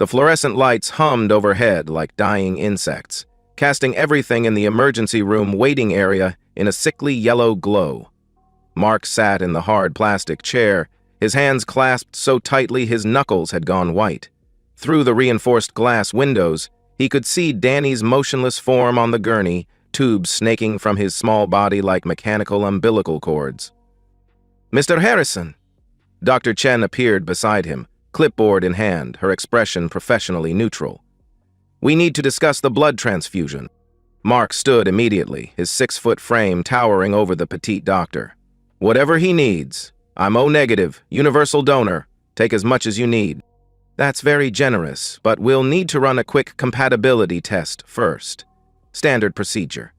The fluorescent lights hummed overhead like dying insects, casting everything in the emergency room waiting area in a sickly yellow glow. Mark sat in the hard plastic chair, his hands clasped so tightly his knuckles had gone white. Through the reinforced glass windows, he could see Danny's motionless form on the gurney, tubes snaking from his small body like mechanical umbilical cords. "Mr. Harrison!" Dr. Chen appeared beside him, clipboard in hand, her expression professionally neutral. "We need to discuss the blood transfusion." Mark stood immediately, his 6-foot frame towering over the petite doctor. "Whatever he needs. I'm O-negative, universal donor. Take as much as you need." "That's very generous, but we'll need to run a quick compatibility test first. Standard procedure."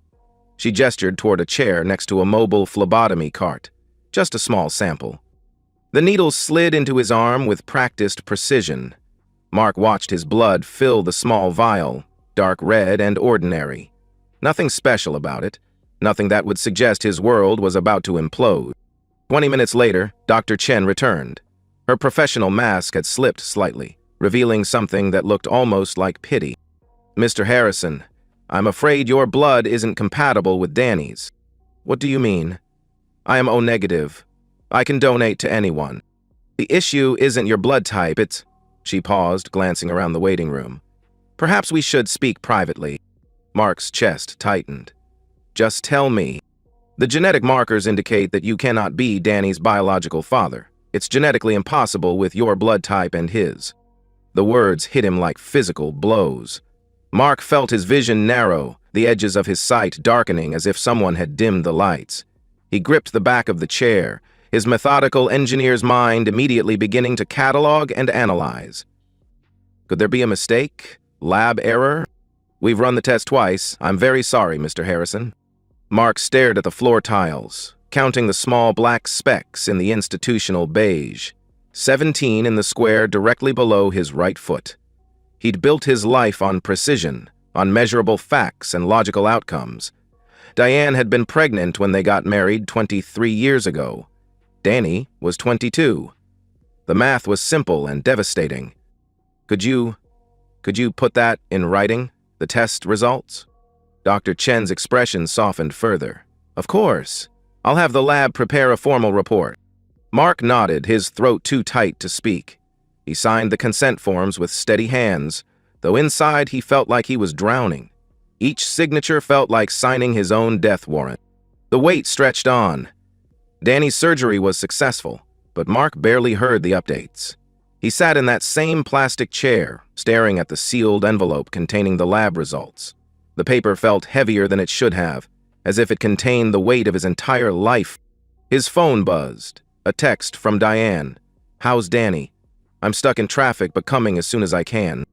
She gestured toward a chair next to a mobile phlebotomy cart. Just a small sample. The needle slid into his arm with practiced precision. Mark watched his blood fill the small vial, dark red and ordinary. Nothing special about it, nothing that would suggest his world was about to implode. 20 minutes later, Dr. Chen returned. Her professional mask had slipped slightly, revealing something that looked almost like pity. "Mr. Harrison, I'm afraid your blood isn't compatible with Danny's." "What do you mean?" "I am O-negative. I can donate to anyone. The issue isn't your blood type, it's—" She paused, glancing around the waiting room. "Perhaps we should speak privately." Mark's chest tightened. "Just tell me." "The genetic markers indicate that you cannot be Danny's biological father. It's genetically impossible with your blood type and his." The words hit him like physical blows. Mark felt his vision narrow, the edges of his sight darkening as if someone had dimmed the lights. He gripped the back of the chair, his methodical engineer's mind immediately beginning to catalog and analyze. Could there be a mistake? Lab error? "We've run the test twice. I'm very sorry, Mr. Harrison." Mark stared at the floor tiles, counting the small black specks in the institutional beige. 17 in the square directly below his right foot. He'd built his life on precision, on measurable facts and logical outcomes. Diane had been pregnant when they got married 23 years ago. Danny was 22. The math was simple and devastating. Could you put that in writing, the test results?" Dr. Chen's expression softened further. "Of course. I'll have the lab prepare a formal report." Mark nodded, his throat too tight to speak. He signed the consent forms with steady hands, though inside he felt like he was drowning. Each signature felt like signing his own death warrant. The wait stretched on. Danny's surgery was successful, but Mark barely heard the updates. He sat in that same plastic chair, staring at the sealed envelope containing the lab results. The paper felt heavier than it should have, as if it contained the weight of his entire life. His phone buzzed. A text from Diane. "How's Danny? I'm stuck in traffic, but coming as soon as I can."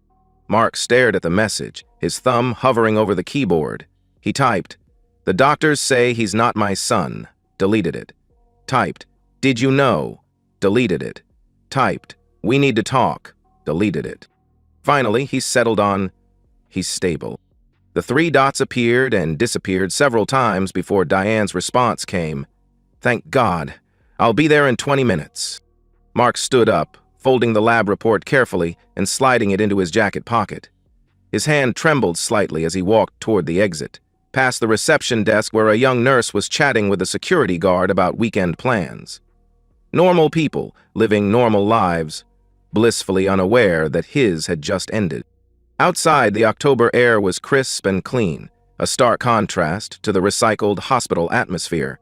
Mark stared at the message, his thumb hovering over the keyboard. He typed, "The doctors say he's not my son." Deleted it. Typed, "Did you know?" Deleted it. Typed, "We need to talk." Deleted it. Finally, he settled on, "He's stable." The 3 dots appeared and disappeared several times before Diane's response came. "Thank God. I'll be there in 20 minutes." Mark stood up, folding the lab report carefully and sliding it into his jacket pocket. His hand trembled slightly as he walked toward the exit, past the reception desk where a young nurse was chatting with a security guard about weekend plans. Normal people, living normal lives, blissfully unaware that his had just ended. Outside, the October air was crisp and clean, a stark contrast to the recycled hospital atmosphere.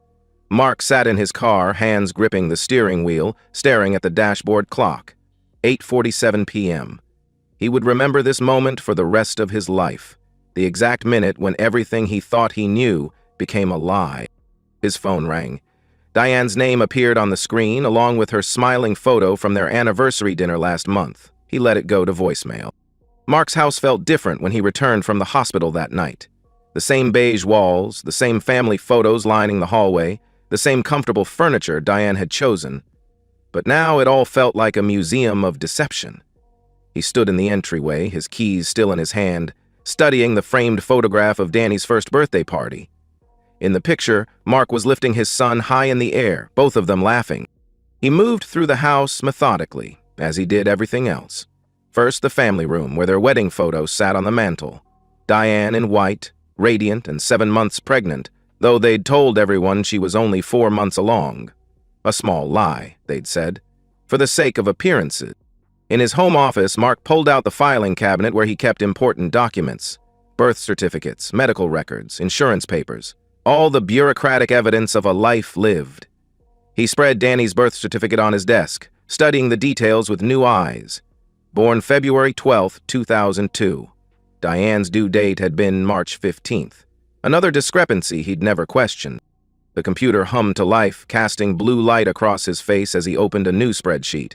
Mark sat in his car, hands gripping the steering wheel, staring at the dashboard clock. 8:47 p.m. He would remember this moment for the rest of his life, the exact minute when everything he thought he knew became a lie. His phone rang. Diane's name appeared on the screen, along with her smiling photo from their anniversary dinner last month. He let it go to voicemail. Mark's house felt different when he returned from the hospital that night. The same beige walls, the same family photos lining the hallway, the same comfortable furniture Diane had chosen. But now it all felt like a museum of deception. He stood in the entryway, his keys still in his hand, studying the framed photograph of Danny's first birthday party. In the picture, Mark was lifting his son high in the air, both of them laughing. He moved through the house methodically, as he did everything else. First, the family room, where their wedding photo sat on the mantel. Diane in white, radiant and 7 months pregnant, though they'd told everyone she was only 4 months along. A small lie, they'd said, for the sake of appearances. In his home office, Mark pulled out the filing cabinet where he kept important documents: birth certificates, medical records, insurance papers, all the bureaucratic evidence of a life lived. He spread Danny's birth certificate on his desk, studying the details with new eyes. Born February 12, 2002. Diane's due date had been March 15th. Another discrepancy he'd never questioned. The computer hummed to life, casting blue light across his face as he opened a new spreadsheet.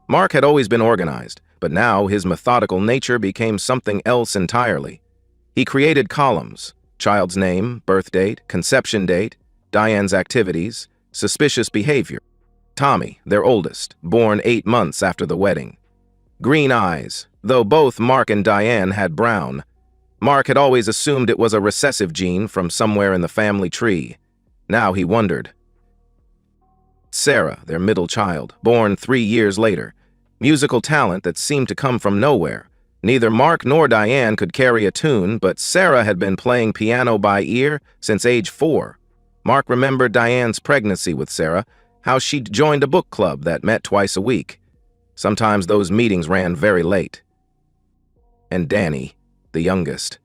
Mark had always been organized, but now his methodical nature became something else entirely. He created columns: child's name, birth date, conception date, Diane's activities, suspicious behavior. Tommy, their oldest, born 8 months after the wedding. Green eyes, though both Mark and Diane had brown. Mark had always assumed it was a recessive gene from somewhere in the family tree. Now he wondered. Sarah, their middle child, born 3 years later. Musical talent that seemed to come from nowhere. Neither Mark nor Diane could carry a tune, but Sarah had been playing piano by ear since age 4. Mark remembered Diane's pregnancy with Sarah, how she'd joined a book club that met twice a week. Sometimes those meetings ran very late. And Danny, the youngest.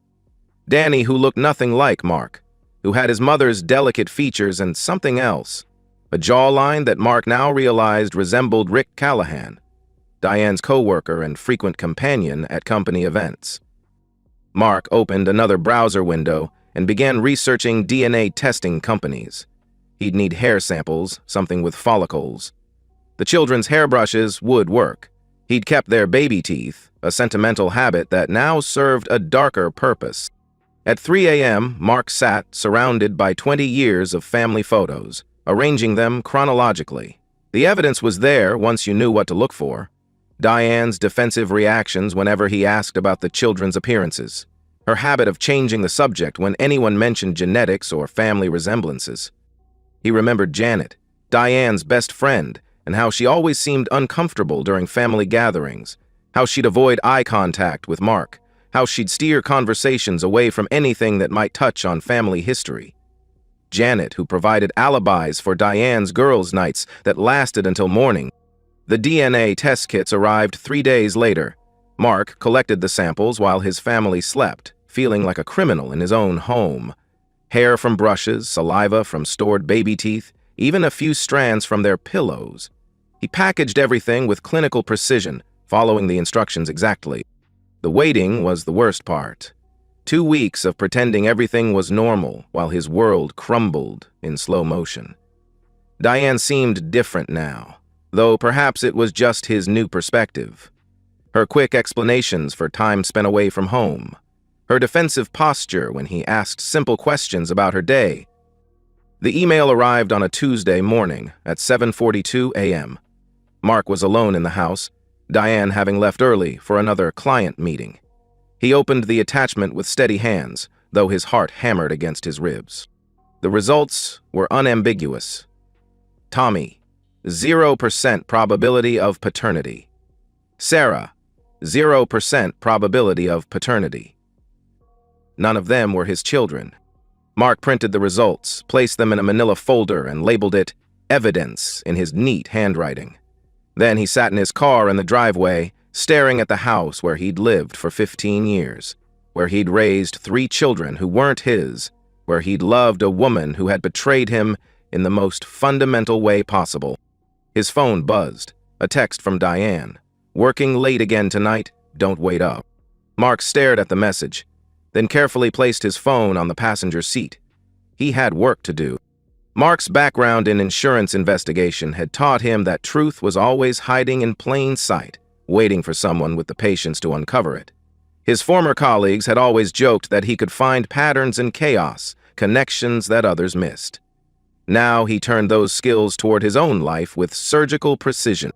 Danny, who looked nothing like Mark, who had his mother's delicate features and something else, a jawline that Mark now realized resembled Rick Callahan, Diane's co-worker and frequent companion at company events. Mark opened another browser window and began researching DNA testing companies. He'd need hair samples, something with follicles. The children's hairbrushes would work. He'd kept their baby teeth, a sentimental habit that now served a darker purpose. At 3 a.m., Mark sat surrounded by 20 years of family photos, arranging them chronologically. The evidence was there once you knew what to look for. Diane's defensive reactions whenever he asked about the children's appearances. Her habit of changing the subject when anyone mentioned genetics or family resemblances. He remembered Janet, Diane's best friend, and how she always seemed uncomfortable during family gatherings, how she'd avoid eye contact with Mark, how she'd steer conversations away from anything that might touch on family history. Janet, who provided alibis for Diane's girls' nights that lasted until morning. The DNA test kits arrived 3 days later. Mark collected the samples while his family slept, feeling like a criminal in his own home. Hair from brushes, saliva from stored baby teeth, even a few strands from their pillows. He packaged everything with clinical precision, following the instructions exactly. The waiting was the worst part. 2 weeks of pretending everything was normal while his world crumbled in slow motion. Diane seemed different now, though perhaps it was just his new perspective. Her quick explanations for time spent away from home. Her defensive posture when he asked simple questions about her day. The email arrived on a Tuesday morning at 7:42 a.m. Mark was alone in the house, Diane having left early for another client meeting. He opened the attachment with steady hands, though his heart hammered against his ribs. The results were unambiguous. Tommy, 0% probability of paternity. Sarah, 0% probability of paternity. None of them were his children. Mark printed the results, placed them in a manila folder, and labeled it evidence in his neat handwriting. Then he sat in his car in the driveway, staring at the house where he'd lived for 15 years, where he'd raised 3 children who weren't his, where he'd loved a woman who had betrayed him in the most fundamental way possible. His phone buzzed, a text from Diane. "Working late again tonight, don't wait up." Mark stared at the message, then carefully placed his phone on the passenger seat. He had work to do. Mark's background in insurance investigation had taught him that truth was always hiding in plain sight, waiting for someone with the patience to uncover it. His former colleagues had always joked that he could find patterns in chaos, connections that others missed. Now he turned those skills toward his own life with surgical precision.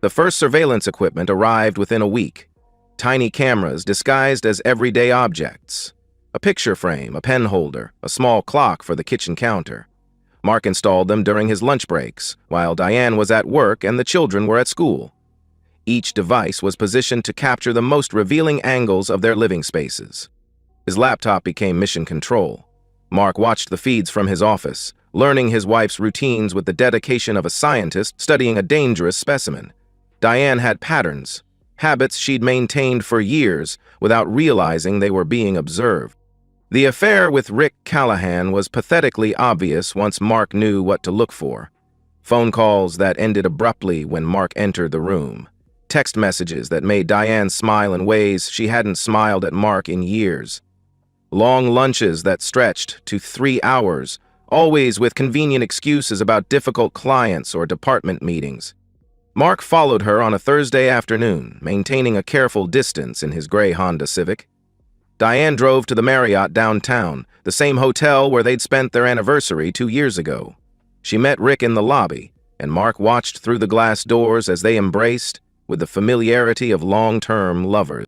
The first surveillance equipment arrived within a week. Tiny cameras disguised as everyday objects. A picture frame, a pen holder, a small clock for the kitchen counter. Mark installed them during his lunch breaks, while Diane was at work and the children were at school. Each device was positioned to capture the most revealing angles of their living spaces. His laptop became mission control. Mark watched the feeds from his office, learning his wife's routines with the dedication of a scientist studying a dangerous specimen. Diane had patterns, habits she'd maintained for years without realizing they were being observed. The affair with Rick Callahan was pathetically obvious once Mark knew what to look for. Phone calls that ended abruptly when Mark entered the room. Text messages that made Diane smile in ways she hadn't smiled at Mark in years. Long lunches that stretched to 3 hours, always with convenient excuses about difficult clients or department meetings. Mark followed her on a Thursday afternoon, maintaining a careful distance in his gray Honda Civic. Diane drove to the Marriott downtown, the same hotel where they'd spent their anniversary 2 years ago. She met Rick in the lobby, and Mark watched through the glass doors as they embraced with the familiarity of long-term lovers.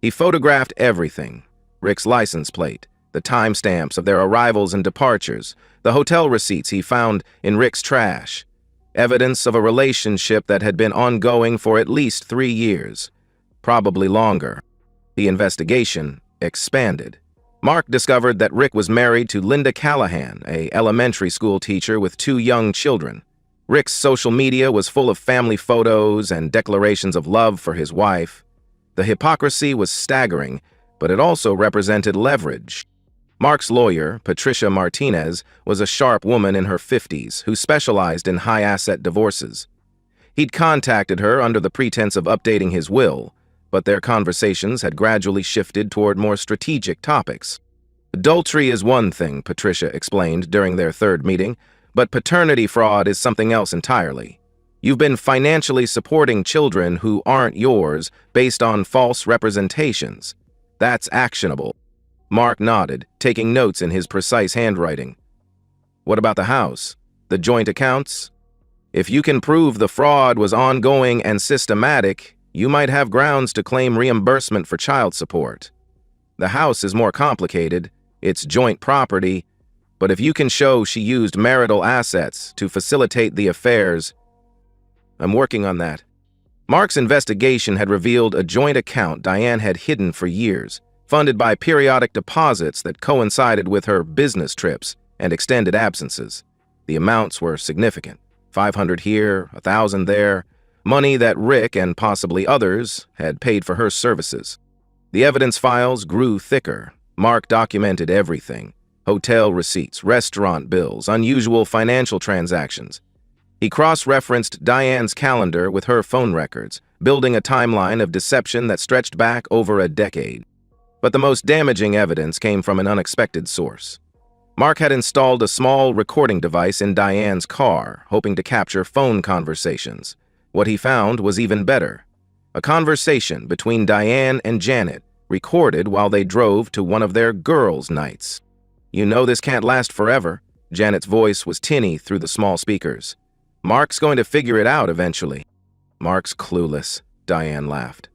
He photographed everything: Rick's license plate, the timestamps of their arrivals and departures, the hotel receipts he found in Rick's trash, evidence of a relationship that had been ongoing for at least 3 years, probably longer. The investigation expanded. Mark discovered that Rick was married to Linda Callahan, an elementary school teacher with 2 young children. Rick's social media was full of family photos and declarations of love for his wife. The hypocrisy was staggering, but it also represented leverage. Mark's lawyer, Patricia Martinez, was a sharp woman in her 50s who specialized in high-asset divorces. He'd contacted her under the pretense of updating his will, but their conversations had gradually shifted toward more strategic topics. Adultery is one thing, Patricia explained during their third meeting, but paternity fraud is something else entirely. You've been financially supporting children who aren't yours based on false representations. That's actionable. Mark nodded, taking notes in his precise handwriting. What about the house? The joint accounts? If you can prove the fraud was ongoing and systematic, you might have grounds to claim reimbursement for child support. The house is more complicated. It's joint property. But if you can show she used marital assets to facilitate the affairs, I'm working on that. Mark's investigation had revealed a joint account Diane had hidden for years, funded by periodic deposits that coincided with her business trips and extended absences. The amounts were significant: $500 here, $1,000 there, money that Rick and possibly others had paid for her services. The evidence files grew thicker. Mark documented everything: hotel receipts, restaurant bills, unusual financial transactions. He cross-referenced Diane's calendar with her phone records, building a timeline of deception that stretched back over a decade. But the most damaging evidence came from an unexpected source. Mark had installed a small recording device in Diane's car, hoping to capture phone conversations. What he found was even better: a conversation between Diane and Janet, recorded while they drove to one of their girls' nights. "You know this can't last forever." Janet's voice was tinny through the small speakers. "Mark's going to figure it out eventually." "Mark's clueless," Diane laughed.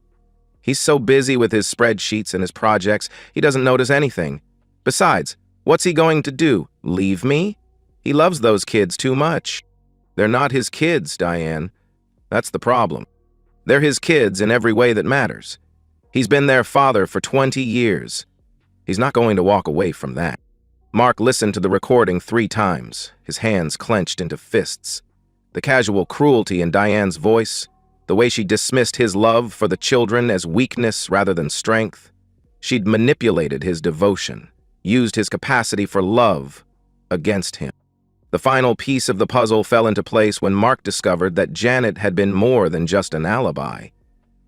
"He's so busy with his spreadsheets and his projects, he doesn't notice anything. Besides, what's he going to do? Leave me? He loves those kids too much." "They're not his kids, Diane. That's the problem. They're his kids in every way that matters. He's been their father for 20 years. He's not going to walk away from that." Mark listened to the recording 3 times, his hands clenched into fists. The casual cruelty in Diane's voice, the way she dismissed his love for the children as weakness rather than strength. She'd manipulated his devotion, used his capacity for love against him. The final piece of the puzzle fell into place when Mark discovered that Janet had been more than just an alibi.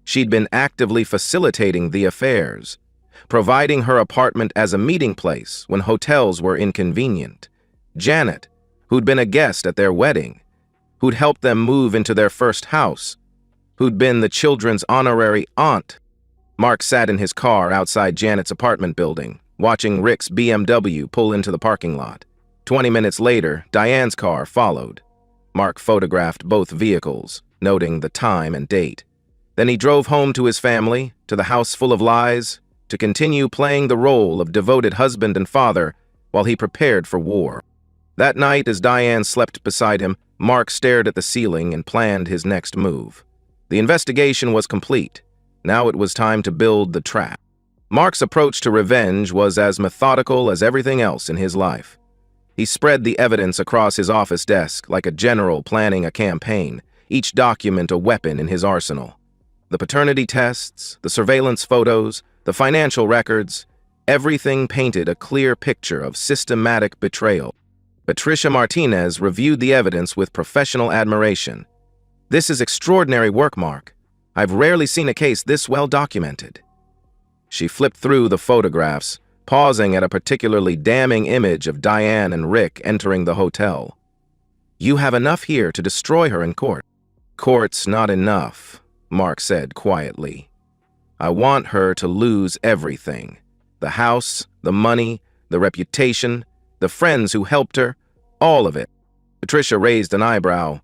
She'd been actively facilitating the affairs, providing her apartment as a meeting place when hotels were inconvenient. Janet, who'd been a guest at their wedding, who'd helped them move into their first house, who'd been the children's honorary aunt. Mark sat in his car outside Janet's apartment building, watching Rick's BMW pull into the parking lot. 20 minutes later, Diane's car followed. Mark photographed both vehicles, noting the time and date. Then he drove home to his family, to the house full of lies, to continue playing the role of devoted husband and father while he prepared for war. That night, as Diane slept beside him, Mark stared at the ceiling and planned his next move. The investigation was complete. Now it was time to build the trap. Mark's approach to revenge was as methodical as everything else in his life. He spread the evidence across his office desk like a general planning a campaign, each document a weapon in his arsenal. The paternity tests, the surveillance photos, the financial records, everything painted a clear picture of systematic betrayal. Patricia Martinez reviewed the evidence with professional admiration. "This is extraordinary work, Mark. I've rarely seen a case this well documented." She flipped through the photographs, pausing at a particularly damning image of Diane and Rick entering the hotel. "You have enough here to destroy her in court." "Court's not enough," Mark said quietly. "I want her to lose everything. The house, the money, the reputation, the friends who helped her, all of it." Patricia raised an eyebrow.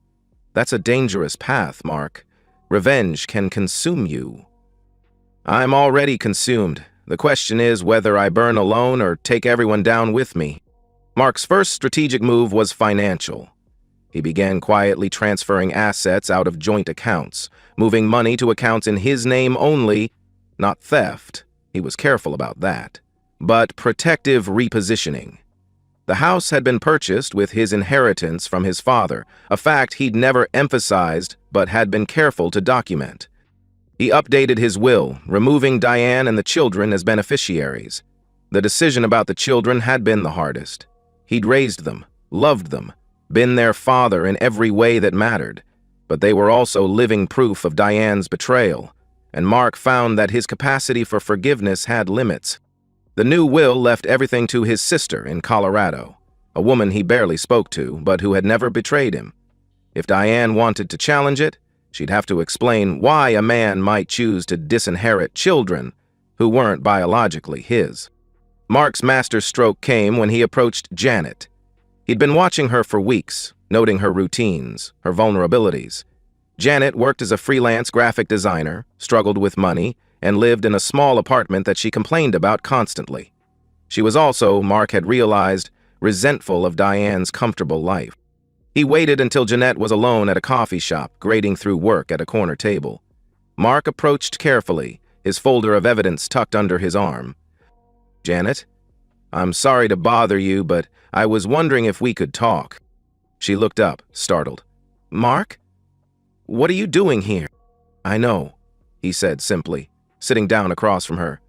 "That's a dangerous path, Mark. Revenge can consume you." "I'm already consumed. The question is whether I burn alone or take everyone down with me." Mark's first strategic move was financial. He began quietly transferring assets out of joint accounts, moving money to accounts in his name only, not theft. He was careful about that, but protective repositioning. The house had been purchased with his inheritance from his father, a fact he'd never emphasized but had been careful to document. He updated his will, removing Diane and the children as beneficiaries. The decision about the children had been the hardest. He'd raised them, loved them, been their father in every way that mattered, but they were also living proof of Diane's betrayal, and Mark found that his capacity for forgiveness had limits. The new will left everything to his sister in Colorado, a woman he barely spoke to, but who had never betrayed him. If Diane wanted to challenge it, she'd have to explain why a man might choose to disinherit children who weren't biologically his. Mark's masterstroke came when he approached Janet. He'd been watching her for weeks, noting her routines, her vulnerabilities. Janet worked as a freelance graphic designer, struggled with money, and lived in a small apartment that she complained about constantly. She was also, Mark had realized, resentful of Diane's comfortable life. He waited until Janet was alone at a coffee shop, grading through work at a corner table. Mark approached carefully, his folder of evidence tucked under his arm. "Janet, I'm sorry to bother you, but I was wondering if we could talk." She looked up, startled. "Mark? What are you doing here?" "I know," he said simply, sitting down across from her.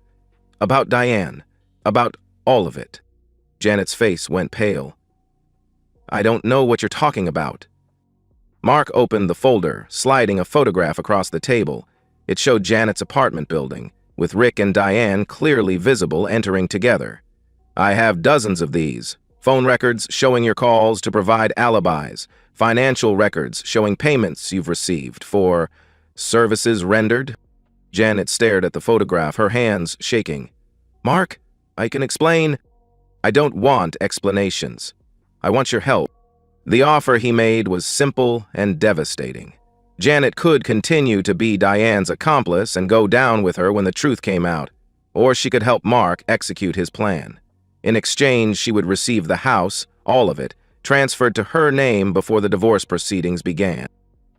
"About Diane. About all of it." Janet's face went pale. "I don't know what you're talking about." Mark opened the folder, sliding a photograph across the table. It showed Janet's apartment building, with Rick and Diane clearly visible entering together. "I have dozens of these. Phone records showing your calls to provide alibis, financial records showing payments you've received for services rendered." Janet stared at the photograph, her hands shaking. "Mark, I can explain." "I don't want explanations. I want your help." The offer he made was simple and devastating. Janet could continue to be Diane's accomplice and go down with her when the truth came out, or she could help Mark execute his plan. In exchange, she would receive the house, all of it, transferred to her name before the divorce proceedings began.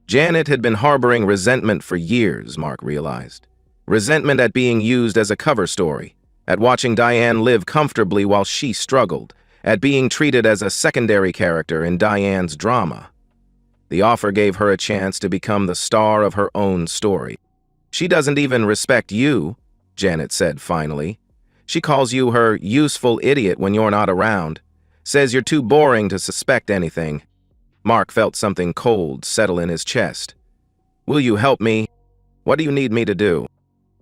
Janet had been harboring resentment for years, Mark realized. Resentment at being used as a cover story, at watching Diane live comfortably while she struggled, at being treated as a secondary character in Diane's drama. The offer gave her a chance to become the star of her own story. "She doesn't even respect you," Janet said finally. "She calls you her useful idiot when you're not around. Says you're too boring to suspect anything." Mark felt something cold settle in his chest. "Will you help me? What do you need me to do?"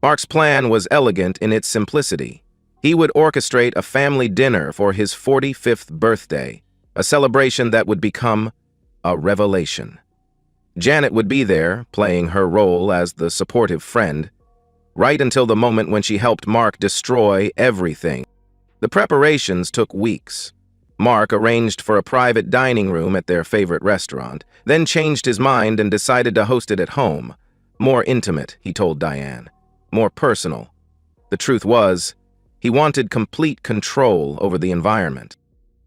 Mark's plan was elegant in its simplicity. He would orchestrate a family dinner for his 45th birthday, a celebration that would become a revelation. Janet would be there, playing her role as the supportive friend, right until the moment when she helped Mark destroy everything. The preparations took weeks. Mark arranged for a private dining room at their favorite restaurant, then changed his mind and decided to host it at home. More intimate, he told Diane. More personal. The truth was, he wanted complete control over the environment.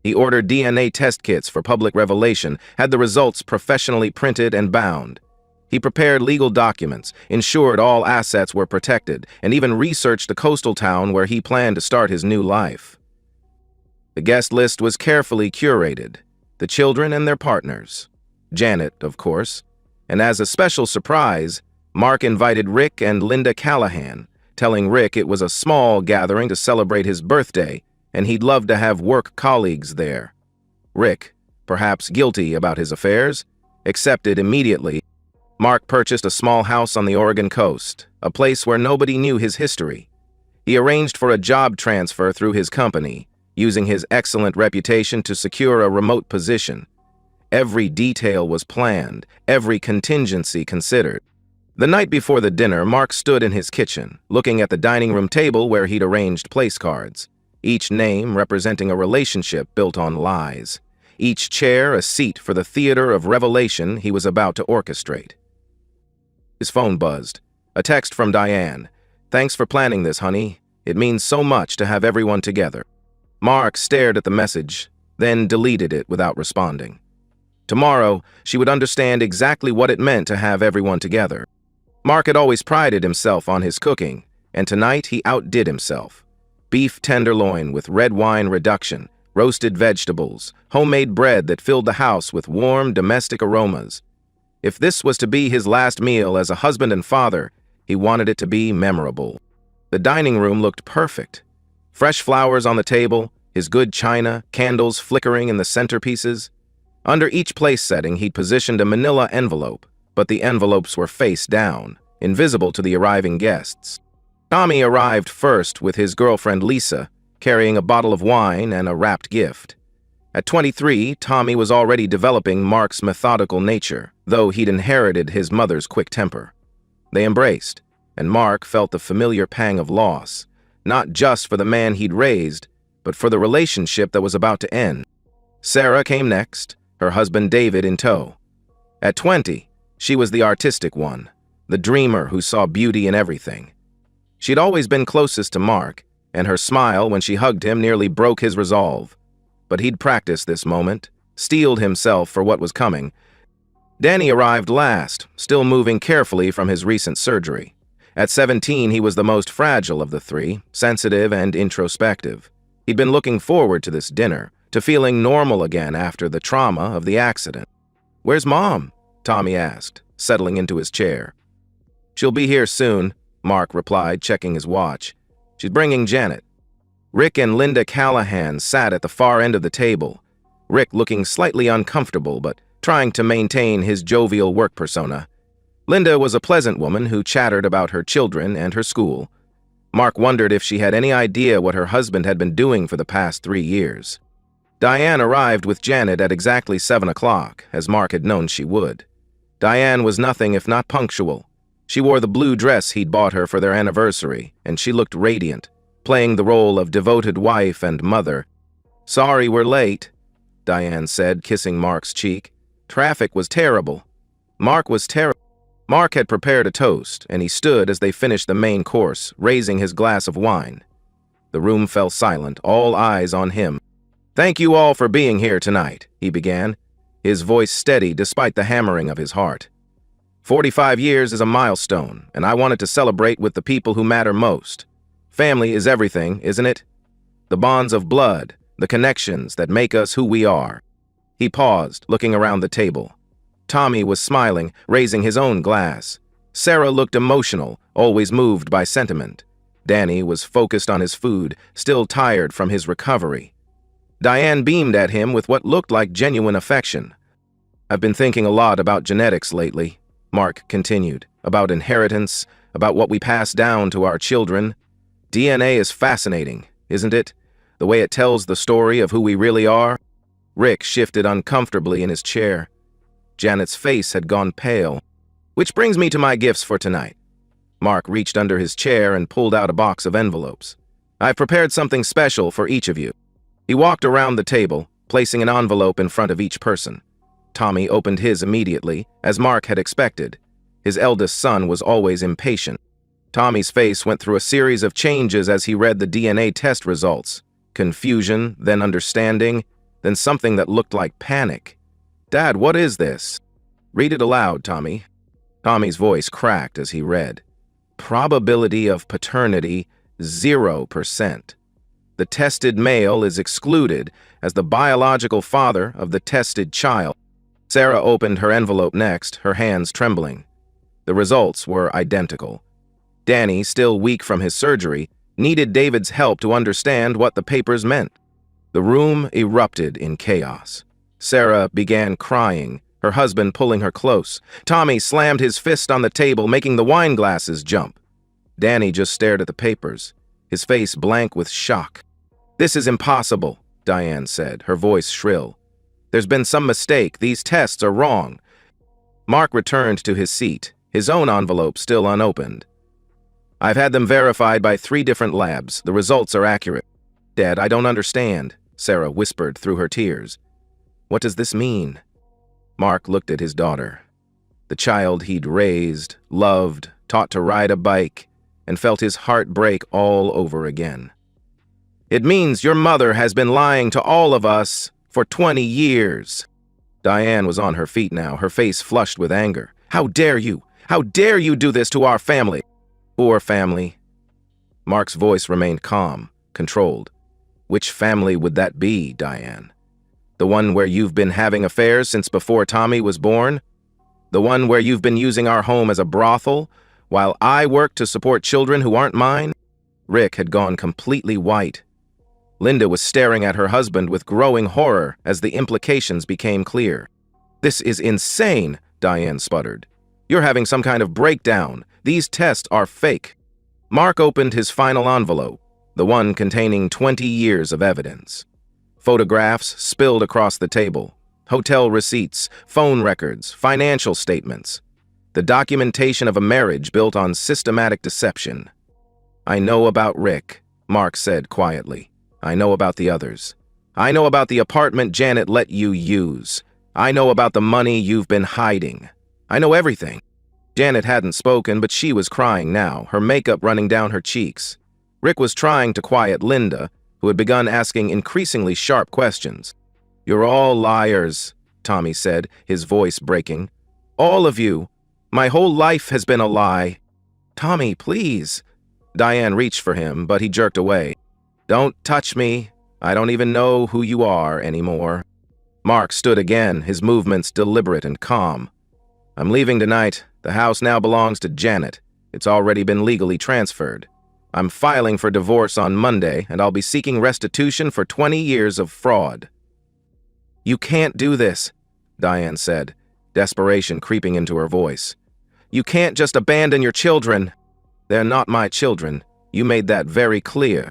He ordered DNA test kits for public revelation, had the results professionally printed and bound. He prepared legal documents, ensured all assets were protected, and even researched the coastal town where he planned to start his new life. The guest list was carefully curated, the children and their partners. Janet, of course. And as a special surprise, Mark invited Rick and Linda Callahan, telling Rick it was a small gathering to celebrate his birthday, and he'd love to have work colleagues there. Rick, perhaps guilty about his affairs, accepted immediately. Mark purchased a small house on the Oregon coast, a place where nobody knew his history. He arranged for a job transfer through his company, using his excellent reputation to secure a remote position. Every detail was planned, every contingency considered. The night before the dinner, Mark stood in his kitchen, looking at the dining room table where he'd arranged place cards, each name representing a relationship built on lies, each chair a seat for the theater of revelation he was about to orchestrate. His phone buzzed. A text from Diane. "Thanks for planning this, honey. It means so much to have everyone together." Mark stared at the message, then deleted it without responding. Tomorrow, she would understand exactly what it meant to have everyone together. Mark had always prided himself on his cooking, and tonight he outdid himself. Beef tenderloin with red wine reduction, roasted vegetables, homemade bread that filled the house with warm domestic aromas. If this was to be his last meal as a husband and father, he wanted it to be memorable. The dining room looked perfect. Fresh flowers on the table, his good china, candles flickering in the centerpieces. Under each place setting, he'd positioned a manila envelope, but the envelopes were face down, invisible to the arriving guests. Tommy arrived first with his girlfriend Lisa, carrying a bottle of wine and a wrapped gift. At 23, Tommy was already developing Mark's methodical nature, though he'd inherited his mother's quick temper. They embraced, and Mark felt the familiar pang of loss, not just for the man he'd raised, but for the relationship that was about to end. Sarah came next, her husband David in tow. At 20, she was the artistic one, the dreamer who saw beauty in everything. She'd always been closest to Mark, and her smile when she hugged him nearly broke his resolve. But he'd practiced this moment, steeled himself for what was coming. Danny arrived last, still moving carefully from his recent surgery. At 17, he was the most fragile of the three, sensitive and introspective. He'd been looking forward to this dinner, to feeling normal again after the trauma of the accident. "Where's Mom?" Tommy asked, settling into his chair. "She'll be here soon," Mark replied, checking his watch. "She's bringing Janet." Rick and Linda Callahan sat at the far end of the table, Rick looking slightly uncomfortable but trying to maintain his jovial work persona. Linda was a pleasant woman who chattered about her children and her school. Mark wondered if she had any idea what her husband had been doing for the past 3 years. Diane arrived with Janet at exactly 7 o'clock, as Mark had known she would. Diane was nothing if not punctual. She wore the blue dress he'd bought her for their anniversary, and she looked radiant, playing the role of devoted wife and mother. "Sorry we're late," Diane said, kissing Mark's cheek. "Traffic was terrible." Mark had prepared a toast, and he stood as they finished the main course, raising his glass of wine. The room fell silent, all eyes on him. "Thank you all for being here tonight," he began, his voice steady despite the hammering of his heart. 45 years is a milestone, and I wanted to celebrate with the people who matter most. Family is everything, isn't it? The bonds of blood, the connections that make us who we are. He paused, looking around the table. Tommy was smiling, raising his own glass. Sarah looked emotional, always moved by sentiment. Danny was focused on his food, still tired from his recovery. Diane beamed at him with what looked like genuine affection. "I've been thinking a lot about genetics lately," Mark continued, "about inheritance, about what we pass down to our children. DNA is fascinating, isn't it? The way it tells the story of who we really are." Rick shifted uncomfortably in his chair. Janet's face had gone pale. "Which brings me to my gifts for tonight." Mark reached under his chair and pulled out a box of envelopes. "I've prepared something special for each of you." He walked around the table, placing an envelope in front of each person. Tommy opened his immediately, as Mark had expected. His eldest son was always impatient. Tommy's face went through a series of changes as he read the DNA test results. Confusion, then understanding, then something that looked like panic. "Dad, what is this?" "Read it aloud, Tommy." Tommy's voice cracked as he read. Probability of paternity, 0%. The tested male is excluded as the biological father of the tested child. Sarah opened her envelope next, her hands trembling. The results were identical. Danny, still weak from his surgery, needed David's help to understand what the papers meant. The room erupted in chaos. Sarah began crying, her husband pulling her close. Tommy slammed his fist on the table, making the wine glasses jump. Danny just stared at the papers, his face blank with shock. "This is impossible," Diane said, her voice shrill. "There's been some mistake. These tests are wrong." Mark returned to his seat, his own envelope still unopened. "I've had them verified by 3 different labs. The results are accurate." "Dad, I don't understand," Sarah whispered through her tears. "What does this mean?" Mark looked at his daughter. The child he'd raised, loved, taught to ride a bike, and felt his heart break all over again. "It means your mother has been lying to all of us for 20 years. Diane was on her feet now, her face flushed with anger. "How dare you? How dare you do this to our family?" "Poor family." Mark's voice remained calm, controlled. "Which family would that be, Diane? The one where you've been having affairs since before Tommy was born? The one where you've been using our home as a brothel, while I work to support children who aren't mine?" Rick had gone completely white. Linda was staring at her husband with growing horror as the implications became clear. "This is insane," Diane sputtered. "You're having some kind of breakdown. These tests are fake." Mark opened his final envelope, the one containing 20 years of evidence. Photographs spilled across the table. Hotel receipts, phone records, financial statements. The documentation of a marriage built on systematic deception. "I know about Rick," Mark said quietly. "I know about the others. I know about the apartment Janet let you use. I know about the money you've been hiding. I know everything." Janet hadn't spoken, but she was crying now, her makeup running down her cheeks. Rick was trying to quiet Linda, who had begun asking increasingly sharp questions. "You're all liars," Tommy said, his voice breaking. "All of you. My whole life has been a lie." "Tommy, please." Diane reached for him, but he jerked away. "Don't touch me. I don't even know who you are anymore." Mark stood again, his movements deliberate and calm. "I'm leaving tonight. The house now belongs to Janet. It's already been legally transferred. I'm filing for divorce on Monday, and I'll be seeking restitution for 20 years of fraud." "You can't do this," Diane said, desperation creeping into her voice. "You can't just abandon your children." "They're not my children. You made that very clear."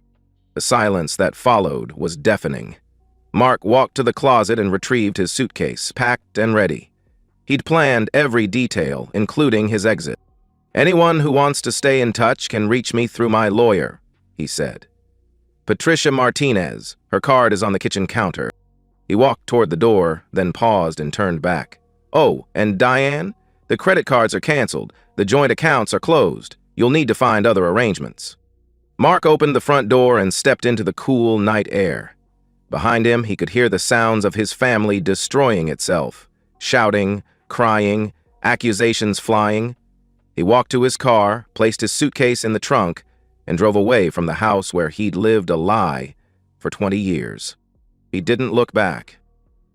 The silence that followed was deafening. Mark walked to the closet and retrieved his suitcase, packed and ready. He'd planned every detail, including his exit. "Anyone who wants to stay in touch can reach me through my lawyer," he said. "Patricia Martinez. Her card is on the kitchen counter." He walked toward the door, then paused and turned back. "Oh, and Diane? The credit cards are canceled. The joint accounts are closed. You'll need to find other arrangements." Mark opened the front door and stepped into the cool night air. Behind him, he could hear the sounds of his family destroying itself, shouting, crying, accusations flying. He walked to his car, placed his suitcase in the trunk, and drove away from the house where he'd lived a lie for 20 years. He didn't look back.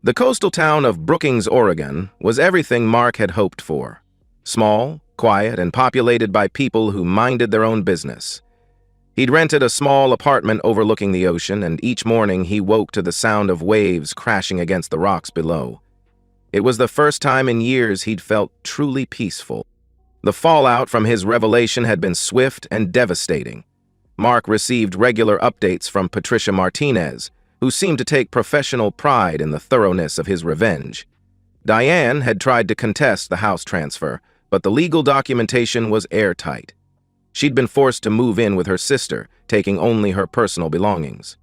The coastal town of Brookings, Oregon, was everything Mark had hoped for. Small, quiet, and populated by people who minded their own business. He'd rented a small apartment overlooking the ocean, and each morning he woke to the sound of waves crashing against the rocks below. It was the first time in years he'd felt truly peaceful. The fallout from his revelation had been swift and devastating. Mark received regular updates from Patricia Martinez, who seemed to take professional pride in the thoroughness of his revenge. Diane had tried to contest the house transfer, but the legal documentation was airtight. She'd been forced to move in with her sister, taking only her personal belongings.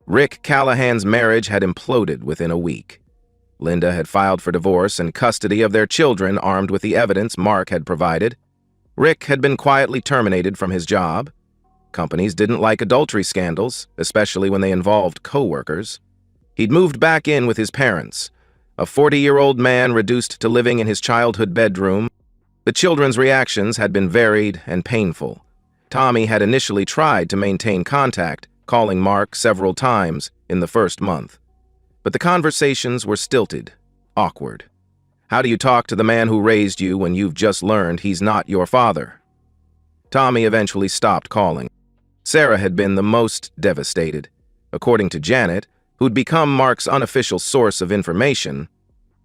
Rick Callahan's marriage had imploded within a week. Linda had filed for divorce and custody of their children armed with the evidence Mark had provided. Rick had been quietly terminated from his job. Companies didn't like adultery scandals, especially when they involved co-workers. He'd moved back in with his parents, a 40-year-old man reduced to living in his childhood bedroom. The children's reactions had been varied and painful. Tommy had initially tried to maintain contact, calling Mark several times in the first month. But the conversations were stilted, awkward. How do you talk to the man who raised you when you've just learned he's not your father? Tommy eventually stopped calling. Sarah had been the most devastated. According to Janet, who'd become Mark's unofficial source of information,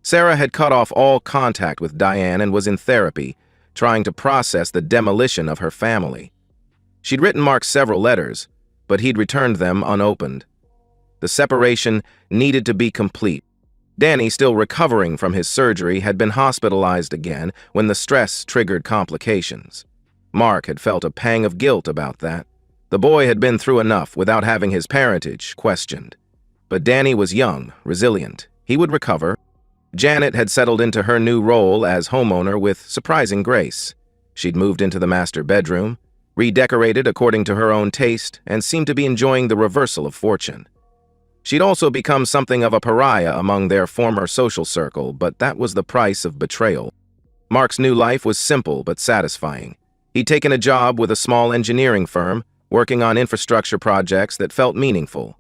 Sarah had cut off all contact with Diane and was in therapy, trying to process the demolition of her family. She'd written Mark several letters, but he'd returned them unopened. The separation needed to be complete. Danny, still recovering from his surgery, had been hospitalized again when the stress triggered complications. Mark had felt a pang of guilt about that. The boy had been through enough without having his parentage questioned. But Danny was young, resilient. He would recover. Janet had settled into her new role as homeowner with surprising grace. She'd moved into the master bedroom, redecorated according to her own taste, and seemed to be enjoying the reversal of fortune. She'd also become something of a pariah among their former social circle, but that was the price of betrayal. Mark's new life was simple but satisfying. He'd taken a job with a small engineering firm, working on infrastructure projects that felt meaningful.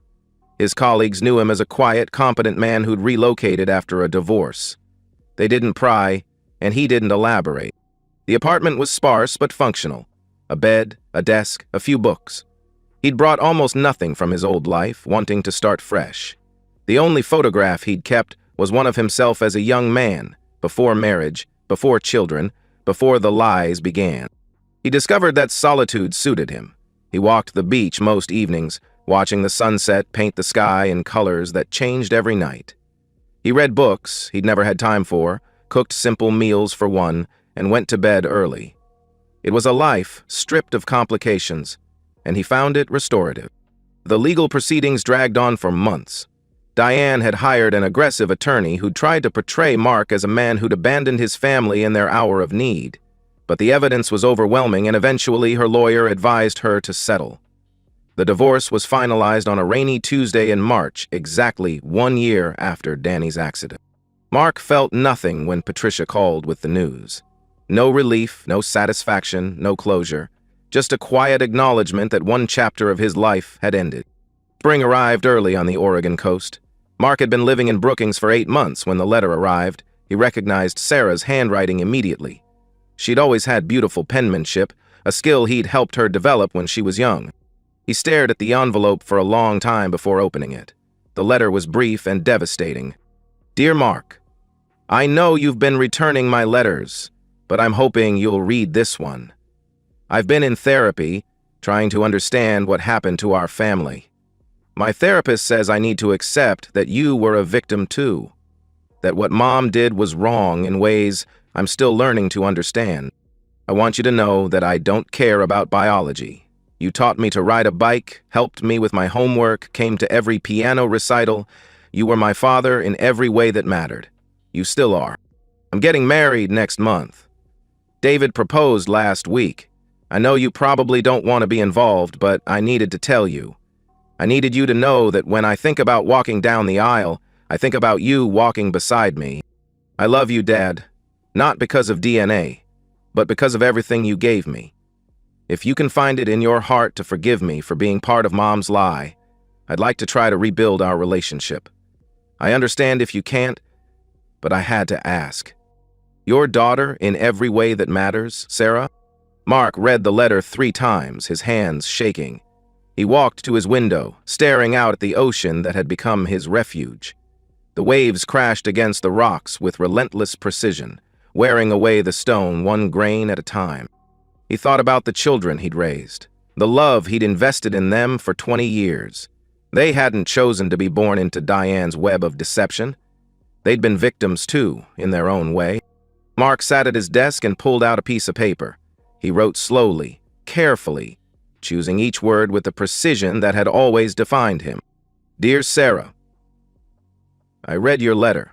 His colleagues knew him as a quiet, competent man who'd relocated after a divorce. They didn't pry, and he didn't elaborate. The apartment was sparse but functional. A bed, a desk, a few books. He'd brought almost nothing from his old life, wanting to start fresh. The only photograph he'd kept was one of himself as a young man, before marriage, before children, before the lies began. He discovered that solitude suited him. He walked the beach most evenings, watching the sunset paint the sky in colors that changed every night. He read books he'd never had time for, cooked simple meals for one, and went to bed early. It was a life stripped of complications, and he found it restorative. The legal proceedings dragged on for months. Diane had hired an aggressive attorney who tried to portray Mark as a man who'd abandoned his family in their hour of need. But the evidence was overwhelming, and eventually her lawyer advised her to settle. The divorce was finalized on a rainy Tuesday in March, exactly 1 year after Danny's accident. Mark felt nothing when Patricia called with the news. No relief, no satisfaction, no closure. Just a quiet acknowledgement that one chapter of his life had ended. Spring arrived early on the Oregon coast. Mark had been living in Brookings for 8 months when the letter arrived. He recognized Sarah's handwriting immediately. She'd always had beautiful penmanship, a skill he'd helped her develop when she was young. He stared at the envelope for a long time before opening it. The letter was brief and devastating. Dear Mark, I know you've been returning my letters, but I'm hoping you'll read this one. I've been in therapy, trying to understand what happened to our family. My therapist says I need to accept that you were a victim too, that what Mom did was wrong in ways I'm still learning to understand. I want you to know that I don't care about biology. You taught me to ride a bike, helped me with my homework, came to every piano recital. You were my father in every way that mattered. You still are. I'm getting married next month. David proposed last week. I know you probably don't want to be involved, but I needed to tell you. I needed you to know that when I think about walking down the aisle, I think about you walking beside me. I love you, Dad, not because of DNA, but because of everything you gave me. If you can find it in your heart to forgive me for being part of Mom's lie, I'd like to try to rebuild our relationship. I understand if you can't, but I had to ask. Your daughter in every way that matters, Sarah? Mark read the letter 3 times, his hands shaking. He walked to his window, staring out at the ocean that had become his refuge. The waves crashed against the rocks with relentless precision, wearing away the stone 1 grain at a time. He thought about the children he'd raised, the love he'd invested in them for 20 years. They hadn't chosen to be born into Diane's web of deception. They'd been victims too, in their own way. Mark sat at his desk and pulled out a piece of paper. He wrote slowly, carefully, choosing each word with the precision that had always defined him. Dear Sarah, I read your letter.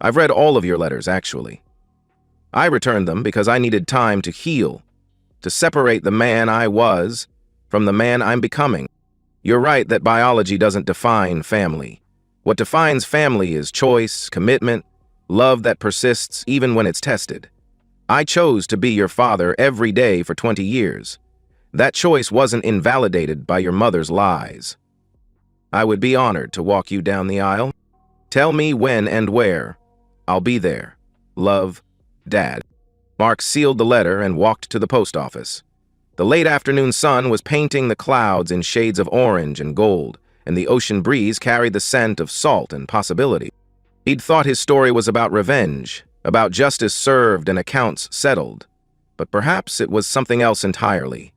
I've read all of your letters, actually. I returned them because I needed time to heal, to separate the man I was from the man I'm becoming. You're right that biology doesn't define family. What defines family is choice, commitment, love that persists even when it's tested. I chose to be your father every day for 20 years. That choice wasn't invalidated by your mother's lies. I would be honored to walk you down the aisle. Tell me when and where. I'll be there. Love, Dad. Mark sealed the letter and walked to the post office. The late afternoon sun was painting the clouds in shades of orange and gold, and the ocean breeze carried the scent of salt and possibility. He'd thought his story was about revenge, about justice served and accounts settled. But perhaps it was something else entirely.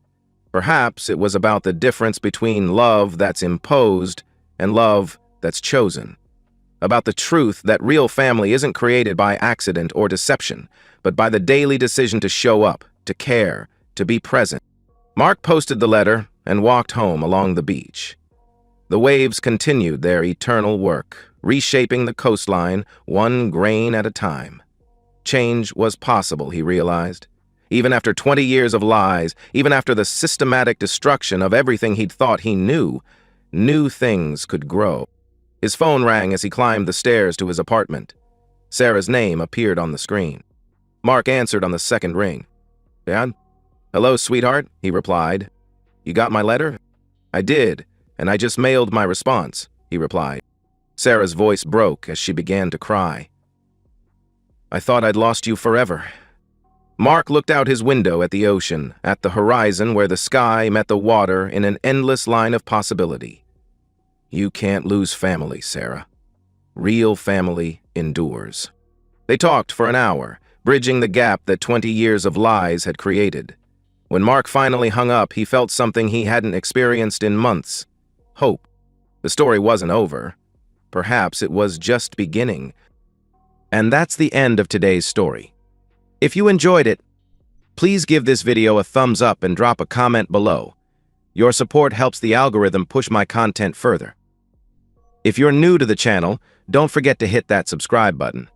Perhaps it was about the difference between love that's imposed and love that's chosen. About the truth that real family isn't created by accident or deception, but by the daily decision to show up, to care, to be present. Mark posted the letter and walked home along the beach. The waves continued their eternal work, reshaping the coastline one grain at a time. Change was possible, he realized. Even after 20 years of lies, even after the systematic destruction of everything he'd thought he knew, new things could grow. His phone rang as he climbed the stairs to his apartment. Sarah's name appeared on the screen. Mark answered on the second ring. "Dad?" "Hello, sweetheart," he replied. "You got my letter?" "I did, and I just mailed my response," he replied. Sarah's voice broke as she began to cry. "I thought I'd lost you forever." Mark looked out his window at the ocean, at the horizon where the sky met the water in an endless line of possibility. You can't lose family, Sarah. Real family endures. They talked for an hour, bridging the gap that 20 years of lies had created. When Mark finally hung up, he felt something he hadn't experienced in months. Hope. The story wasn't over. Perhaps it was just beginning. And that's the end of today's story. If you enjoyed it, please give this video a thumbs up and drop a comment below. Your support helps the algorithm push my content further. If you're new to the channel, don't forget to hit that subscribe button.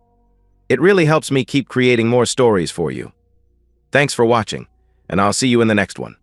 It really helps me keep creating more stories for you. Thanks for watching, and I'll see you in the next one.